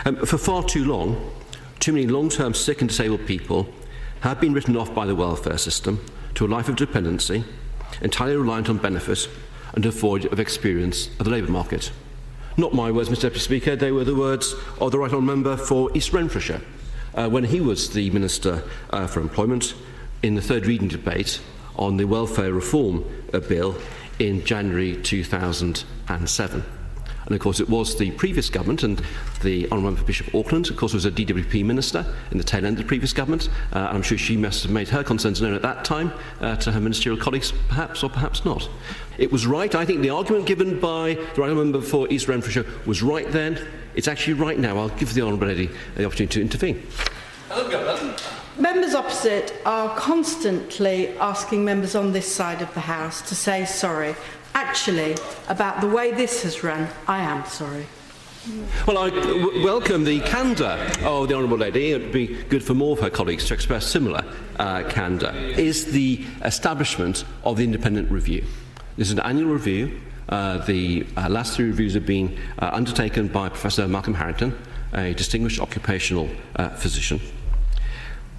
For far too long, too many long-term sick and disabled people have been written off by the welfare system to a life of dependency, entirely reliant on benefit and devoid of experience of the labour market. Not my words, Mr Deputy Speaker, they were the words of the Right Honourable Member for East Renfrewshire when he was the Minister for Employment in the third reading debate on the Welfare Reform Bill in January 2007. And of course it was the previous government, and the Honourable Member for Bishop Auckland, of course, was a DWP minister in the tail end of the previous government, and I'm sure she must have made her concerns known at that time to her ministerial colleagues, perhaps or perhaps not. It was right. I think the argument given by the Right Honourable Member for East Renfrewshire was right then. It's actually right now. I'll give the Honourable Lady the opportunity to intervene. Members opposite are constantly asking members on this side of the House to say sorry. Actually, about the way this has run, I am sorry. Well, I welcome the candour of the Honourable Lady. It would be good for more of her colleagues to express similar candour. Is the establishment of the independent review. This is an annual review. The last 3 reviews have been undertaken by Professor Malcolm Harrington, a distinguished occupational physician.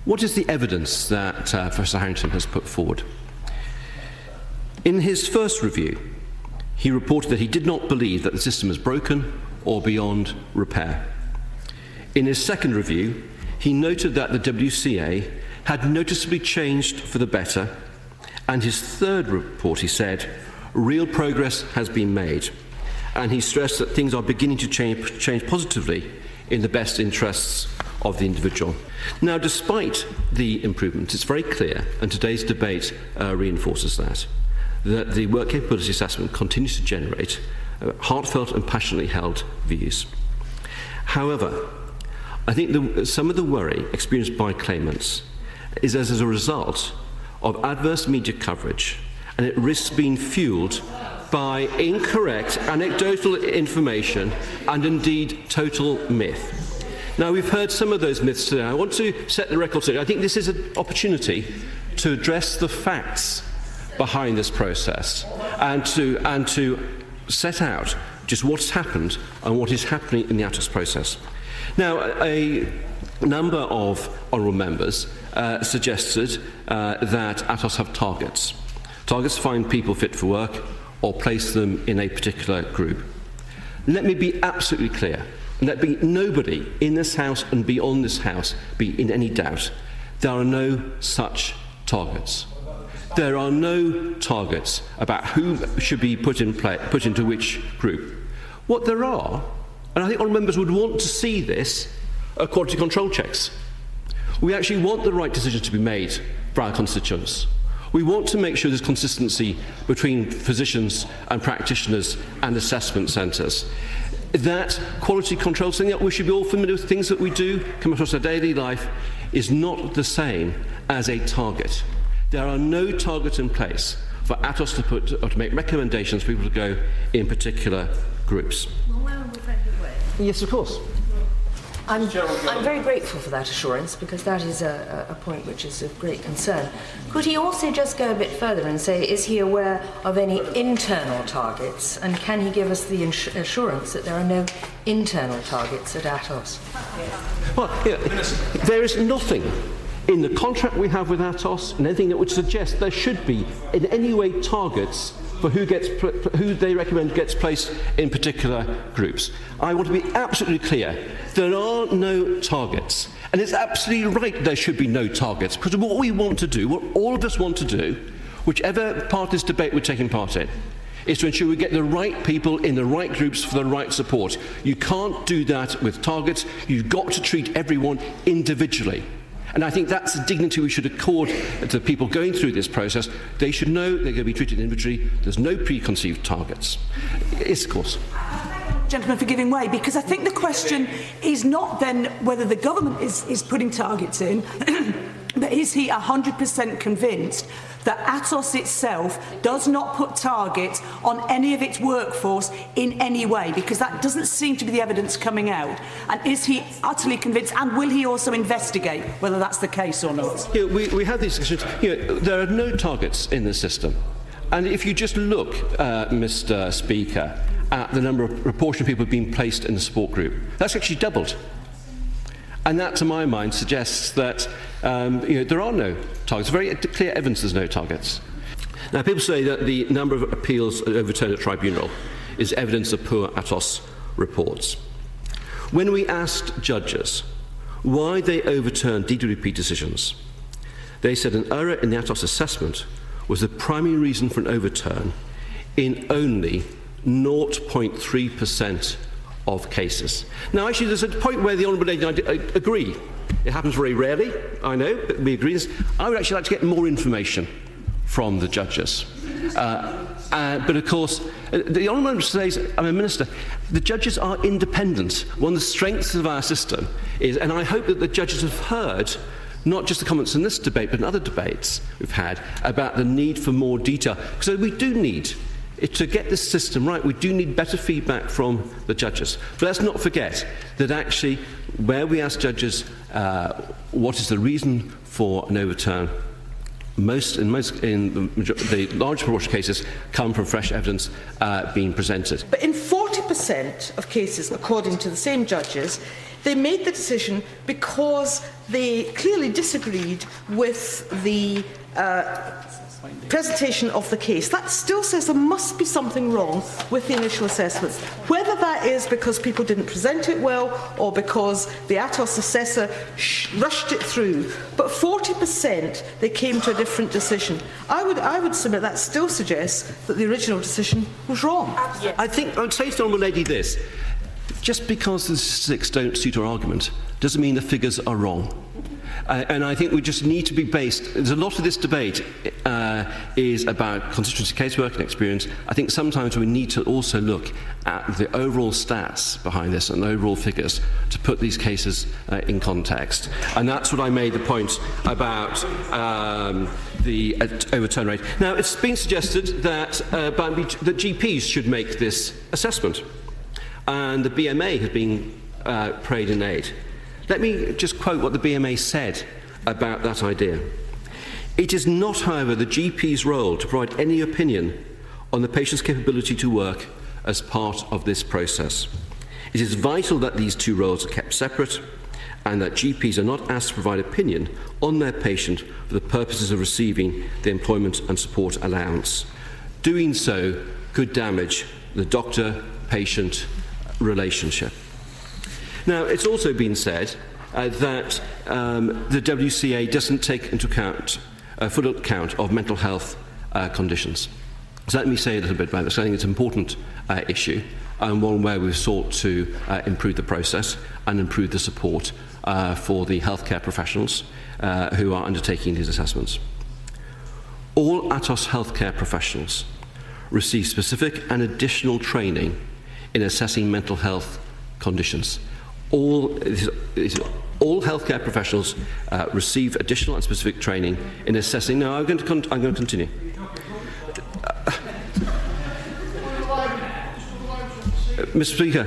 What is the evidence that Professor Harrington has put forward? In his first review, he reported that he did not believe that the system is broken or beyond repair. In his second review, he noted that the WCA had noticeably changed for the better, and his third report, he said, real progress has been made, and he stressed that things are beginning to change positively in the best interests of the individual. Now, despite the improvements, it's very clear, and today's debate reinforces that the work capability assessment continues to generate heartfelt and passionately held views. However, I think some of the worry experienced by claimants is as a result of adverse media coverage, and it risks being fuelled by incorrect anecdotal information and indeed total myth. Now, we've heard some of those myths today. I want to set the record straight. I think this is an opportunity to address the facts behind this process and to set out just what's happened and what is happening in the ATOS process. Now, a number of honourable members suggested that ATOS have targets to find people fit for work or place them in a particular group. Let me be absolutely clear, and let nobody in this House and beyond this House be in any doubt. There are no such targets. There are no targets about who should be put into which group. What there are, and I think honourable members would want to see this, are quality control checks. We actually want the right decision to be made for our constituents. We want to make sure there's consistency between physicians and practitioners and assessment centres. That quality control, something that we should be all familiar with, things that we do come across our daily life, is not the same as a target. There are no targets in place for ATOS to make recommendations for people to go in particular groups. Yes, of course. I'm very grateful for that assurance, because that is a point which is of great concern. Could he also just go a bit further and say, is he aware of any internal targets, and can he give us the assurance that there are no internal targets at ATOS? Well, there is nothing in the contract we have with ATOS and anything that would suggest there should be in any way targets for who they recommend gets placed in particular groups. I want to be absolutely clear. There are no targets. And it's absolutely right there should be no targets, because what we want to do, what all of us want to do, whichever part of this debate we're taking part in, is to ensure we get the right people in the right groups for the right support. You can't do that with targets. You've got to treat everyone individually. And I think that's the dignity we should accord to people going through this process. They should know they're going to be treated individually. There's no preconceived targets. Yes, of course. Gentlemen, for giving way, because I think the question is not then whether the government is putting targets in, but is he 100% convinced that ATOS itself does not put targets on any of its workforce in any way, because that doesn't seem to be the evidence coming out. And is he utterly convinced, and will he also investigate whether that's the case or not? We have these discussions. There are no targets in the system. And if you just look, Mr. Speaker, at the number of proportion of people who have been placed in the support group. That's actually doubled. And that, to my mind, suggests that there are no targets. Very clear evidence there's no targets. Now, people say that the number of appeals overturned at tribunal is evidence of poor ATOS reports. When we asked judges why they overturned DWP decisions, they said an error in the ATOS assessment was the primary reason for an overturn in only 0.3% of cases. Now, actually, there's a point where the Honourable Lady and I agree. It happens very rarely, I know, but we agree. I would actually like to get more information from the judges. But of course, the Honourable Member says, I'm a minister, the judges are independent. One of the strengths of our system is, and I hope that the judges have heard not just the comments in this debate, but in other debates we've had about the need for more detail. So we do need, to get this system right, we do need better feedback from the judges. But let's not forget that actually, where we ask judges what is the reason for an overturn, in the large proportion of cases come from fresh evidence being presented. But in 40% of cases, according to the same judges, they made the decision because they clearly disagreed with the presentation of the case. That still says there must be something wrong with the initial assessments. Whether that is because people didn't present it well or because the ATOS assessor rushed it through, but 40% they came to a different decision. I would submit that still suggests that the original decision was wrong. Yes. I think I would say to the Honourable Lady this: just because the statistics don't suit our argument doesn't mean the figures are wrong. And I think we just need to be based. There's a lot of this debate is about constituency casework and experience. I think sometimes we need to also look at the overall stats behind this and the overall figures to put these cases in context. And that's what I made the point about the overturn rate. Now, it's been suggested that, that GPs should make this assessment. And the BMA has been prayed in aid. Let me just quote what the BMA said about that idea. It is not, however, the GP's role to provide any opinion on the patient's capability to work as part of this process. It is vital that these two roles are kept separate and that GPs are not asked to provide opinion on their patient for the purposes of receiving the employment and support allowance. Doing so could damage the doctor-patient relationship. Now, it's also been said that the WCA doesn't take into account full account of mental health conditions. So let me say a little bit about this. I think it's an important issue and one where we've sought to improve the process and improve the support for the healthcare professionals who are undertaking these assessments. All ATOS healthcare professionals receive specific and additional training in assessing mental health conditions. All healthcare professionals receive additional and specific training in assessing. Now, I'm going to continue. Mr. Speaker,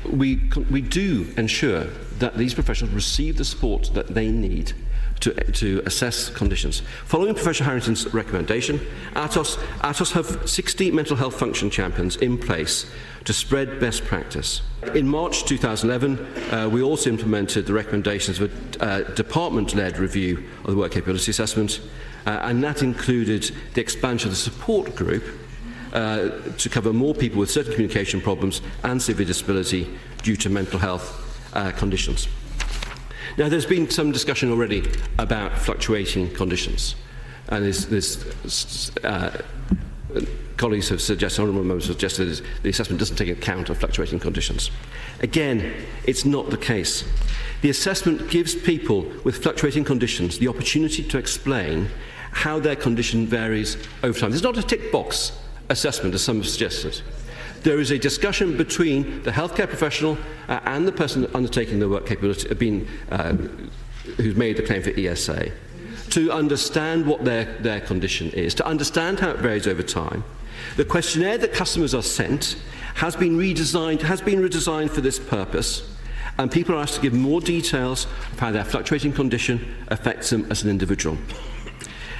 we do ensure that these professionals receive the support that they need to assess conditions. Following Professor Harrington's recommendation, ATOS have 60 mental health function champions in place to spread best practice. In March 2011, we also implemented the recommendations of a department-led review of the work capability assessment, and that included the expansion of the support group to cover more people with certain communication problems and severe disability due to mental health conditions. Now, there's been some discussion already about fluctuating conditions, and colleagues have suggested, honourable members have suggested that the assessment doesn't take account of fluctuating conditions. Again, it's not the case. The assessment gives people with fluctuating conditions the opportunity to explain how their condition varies over time. It's not a tick box assessment, as some have suggested. There is a discussion between the healthcare professional and the person undertaking the work capability, who's made the claim for ESA, to understand what their condition is, to understand how it varies over time. The questionnaire that customers are sent has been redesigned for this purpose, and people are asked to give more details of how their fluctuating condition affects them as an individual.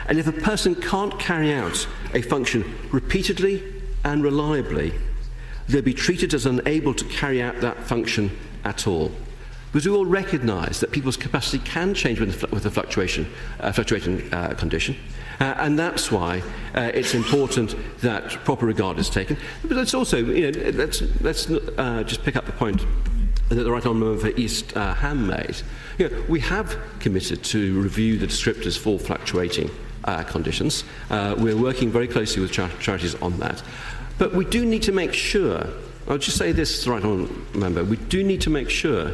And if a person can't carry out a function repeatedly and reliably, they'll be treated as unable to carry out that function at all. Because we all recognise that people's capacity can change with a fluctuating condition, and that's why it's important that proper regard is taken. But it's also, let's just pick up the point that the Right Honourable Member for East Ham made. We have committed to review the descriptors for fluctuating conditions. We're working very closely with charities on that. But we do need to make sure, I'll just say this, Right Honourable Member, we do need to make sure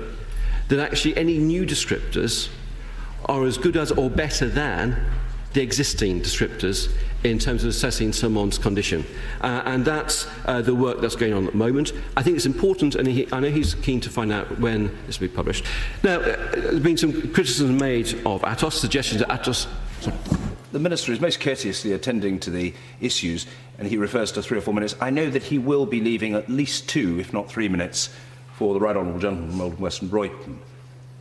that actually any new descriptors are as good as or better than the existing descriptors in terms of assessing someone's condition. And that's the work that's going on at the moment. I think it's important, and I know he's keen to find out when this will be published. Now, there's been some criticism made of ATOS, suggestions that ATOS... Sorry. The Minister is most courteously attending to the issues, and he refers to 3 or 4 minutes. I know that he will be leaving at least 2, if not 3 minutes, for the Right Honourable Gentleman from Old Western Royton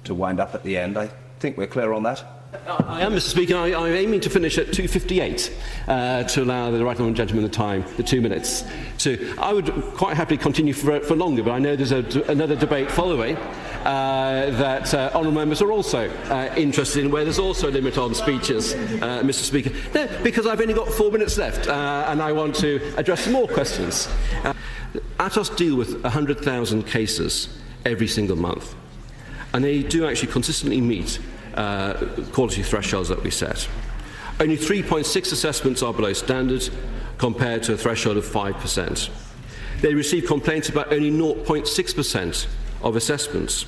to wind up at the end. I think we're clear on that. I am, Mr. Speaker. I'm aiming to finish at 2:58 to allow the Right Honourable Gentleman the time, the 2 minutes. So I would quite happily continue for longer, but I know there's another debate following that honourable members are also interested in, where there's also a limit on speeches, Mr. Speaker. No, because I've only got 4 minutes left, and I want to address some more questions. ATOS deal with 100,000 cases every single month, and they do actually consistently meet quality thresholds that we set. Only 3.6 assessments are below standard, compared to a threshold of 5%. They receive complaints about only 0.6% of assessments.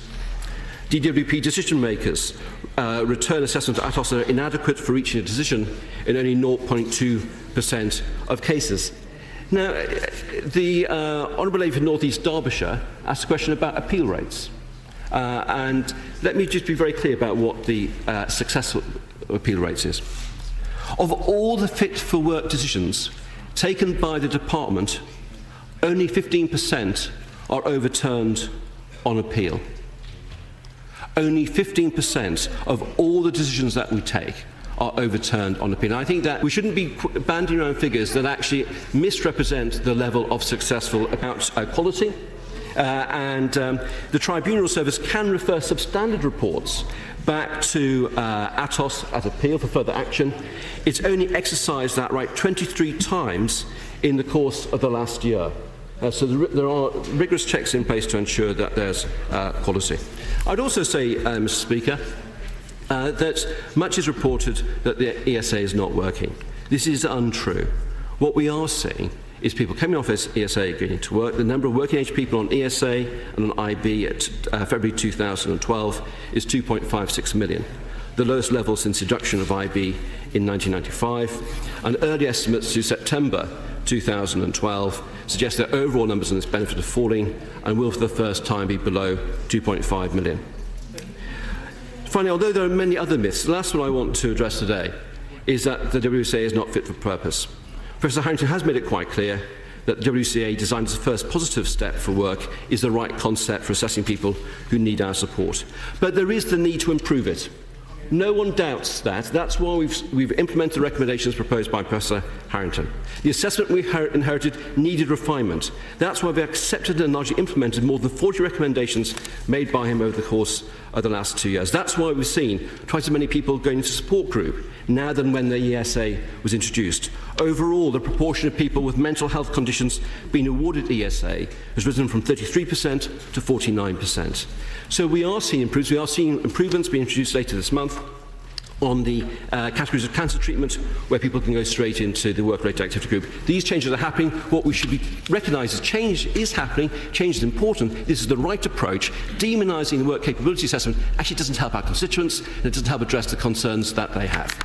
DWP decision makers return assessments to ATOS that are inadequate for reaching a decision in only 0.2% of cases. Now, the Honourable Lady for North East Derbyshire asked a question about appeal rates. And let me just be very clear about what the successful appeal rates is. Of all the fit-for-work decisions taken by the department, only 15% are overturned on appeal. Only 15% of all the decisions that we take are overturned on appeal. And I think that we shouldn't be bandying around figures that actually misrepresent the level of successful quality. The Tribunal Service can refer substandard reports back to ATOS at appeal for further action. It's only exercised that right 23 times in the course of the last year. So there are rigorous checks in place to ensure that there's quality. I'd also say, Mr. Speaker, that much is reported that the ESA is not working. This is untrue. What we are seeing is people coming off ESA going to work. The number of working age people on ESA and on IB at February 2012 is 2.56 million, the lowest level since introduction of IB in 1995. And early estimates to September 2012 suggest that overall numbers on this benefit are falling and will for the first time be below 2.5 million. Finally, although there are many other myths, the last one I want to address today is that the WCA is not fit for purpose. Professor Harrington has made it quite clear that the WCA, designed as the first positive step for work, is the right concept for assessing people who need our support. But there is the need to improve it. No one doubts that. That's why we've implemented the recommendations proposed by Professor Harrington. The assessment we inherited needed refinement. That's why we accepted and largely implemented more than 40 recommendations made by him over the course of the last 2 years. That's why we've seen twice as many people going into support group now than when the ESA was introduced. Overall, the proportion of people with mental health conditions being awarded ESA has risen from 33% to 49%. So we are seeing improvements. We are seeing improvements being introduced later this month on the categories of cancer treatment, where people can go straight into the work-related activity group. These changes are happening. What we should be recognise is change is happening, change is important, this is the right approach. Demonising the work capability assessment actually doesn't help our constituents, and it doesn't help address the concerns that they have.